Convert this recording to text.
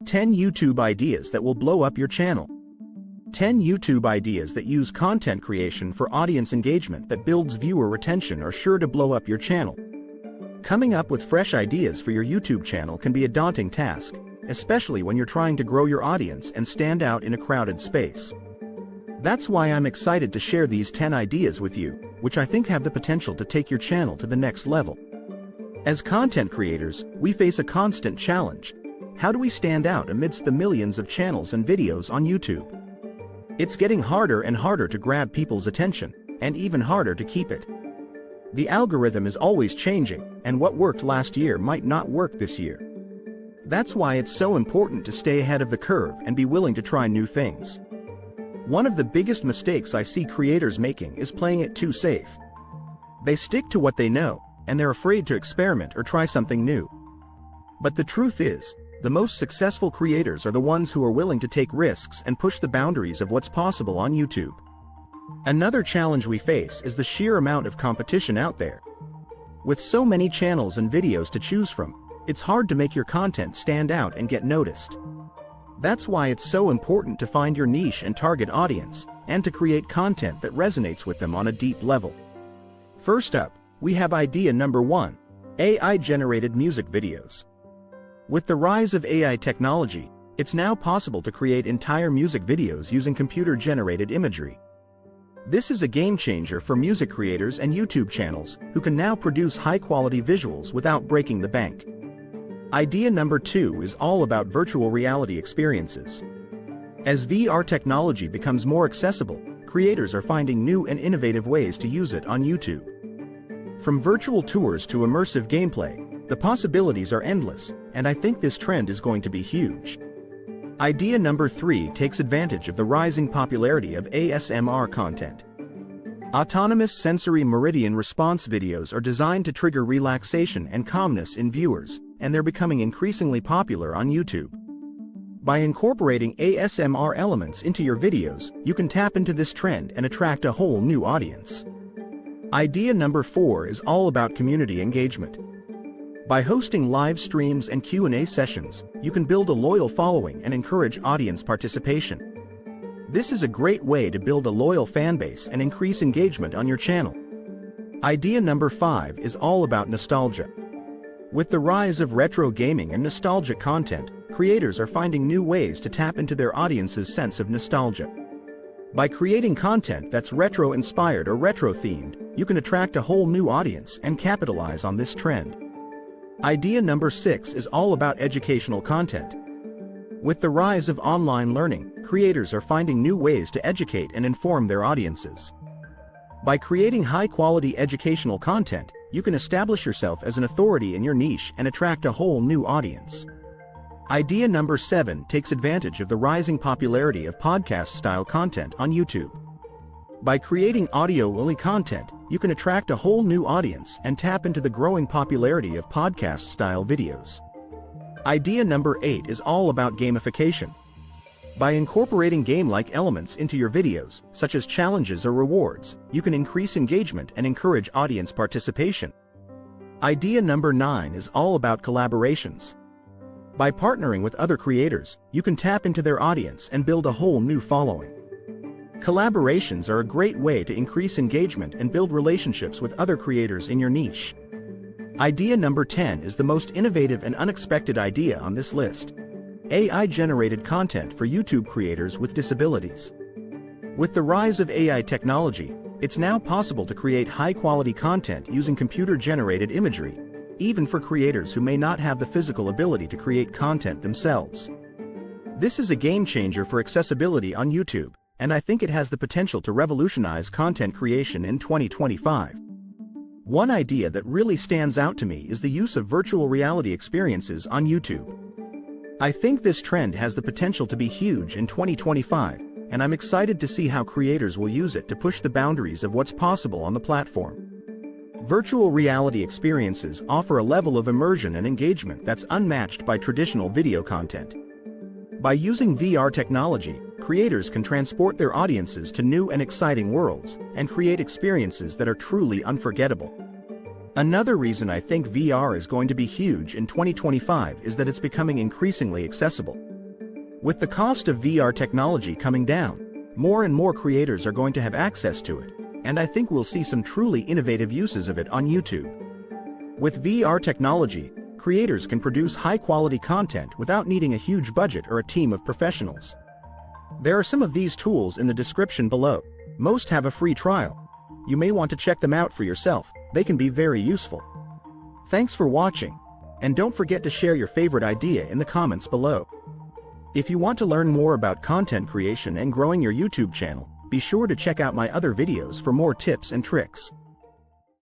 10 YouTube ideas that will blow up your channel. 10 YouTube ideas that use content creation for audience engagement that builds viewer retention are sure to blow up your channel. Coming up with fresh ideas for your YouTube channel can be a daunting task, especially when you're trying to grow your audience and stand out in a crowded space. That's why I'm excited to share these 10 ideas with you, which I think have the potential to take your channel to the next level. As content creators, we face a constant challenge. How do we stand out amidst the millions of channels and videos on YouTube? It's getting harder and harder to grab people's attention, and even harder to keep it. The algorithm is always changing, and what worked last year might not work this year. That's why it's so important to stay ahead of the curve and be willing to try new things. One of the biggest mistakes I see creators making is playing it too safe. They stick to what they know, and they're afraid to experiment or try something new. But the truth is, the most successful creators are the ones who are willing to take risks and push the boundaries of what's possible on YouTube. Another challenge we face is the sheer amount of competition out there. With so many channels and videos to choose from, it's hard to make your content stand out and get noticed. That's why it's so important to find your niche and target audience, and to create content that resonates with them on a deep level. First up, we have idea number 1, AI-generated music videos. With the rise of AI technology, it's now possible to create entire music videos using computer-generated imagery. This is a game changer for music creators and YouTube channels who can now produce high-quality visuals without breaking the bank. Idea number 2 is all about virtual reality experiences. As VR technology becomes more accessible, creators are finding new and innovative ways to use it on YouTube. From virtual tours to immersive gameplay, the possibilities are endless, and I think this trend is going to be huge. Idea number 3 takes advantage of the rising popularity of ASMR content. Autonomous sensory meridian response videos are designed to trigger relaxation and calmness in viewers, and they're becoming increasingly popular on YouTube. By incorporating ASMR elements into your videos, you can tap into this trend and attract a whole new audience. Idea number 4 is all about community engagement. By hosting live streams and Q&A sessions, you can build a loyal following and encourage audience participation. This is a great way to build a loyal fan base and increase engagement on your channel. Idea number 5 is all about nostalgia. With the rise of retro gaming and nostalgic content, creators are finding new ways to tap into their audience's sense of nostalgia. By creating content that's retro-inspired or retro-themed, you can attract a whole new audience and capitalize on this trend. Idea number 6 is all about educational content. With the rise of online learning, creators are finding new ways to educate and inform their audiences. By creating high-quality educational content, you can establish yourself as an authority in your niche and attract a whole new audience. Idea number 7 takes advantage of the rising popularity of podcast-style content on YouTube. By creating audio-only content, you can attract a whole new audience and tap into the growing popularity of podcast-style videos. Idea number 8 is all about gamification. By incorporating game-like elements into your videos, such as challenges or rewards, you can increase engagement and encourage audience participation. Idea number 9 is all about collaborations. By partnering with other creators, you can tap into their audience and build a whole new following. Collaborations are a great way to increase engagement and build relationships with other creators in your niche. Idea number 10 is the most innovative and unexpected idea on this list. AI-generated content for YouTube creators with disabilities. With the rise of AI technology, it's now possible to create high-quality content using computer-generated imagery, even for creators who may not have the physical ability to create content themselves. This is a game changer for accessibility on YouTube, and I think it has the potential to revolutionize content creation in 2025. One idea that really stands out to me is the use of virtual reality experiences on YouTube. I think this trend has the potential to be huge in 2025, and I'm excited to see how creators will use it to push the boundaries of what's possible on the platform. Virtual reality experiences offer a level of immersion and engagement that's unmatched by traditional video content. By using VR technology, creators can transport their audiences to new and exciting worlds, and create experiences that are truly unforgettable. Another reason I think VR is going to be huge in 2025 is that it's becoming increasingly accessible. With the cost of VR technology coming down, more and more creators are going to have access to it, and I think we'll see some truly innovative uses of it on YouTube. With VR technology, creators can produce high-quality content without needing a huge budget or a team of professionals. There are some of these tools in the description below. Most have a free trial. You may want to check them out for yourself. They can be very useful. Thanks for watching, and don't forget to share your favorite idea in the comments below. If you want to learn more about content creation and growing your YouTube channel, be sure to check out my other videos for more tips and tricks.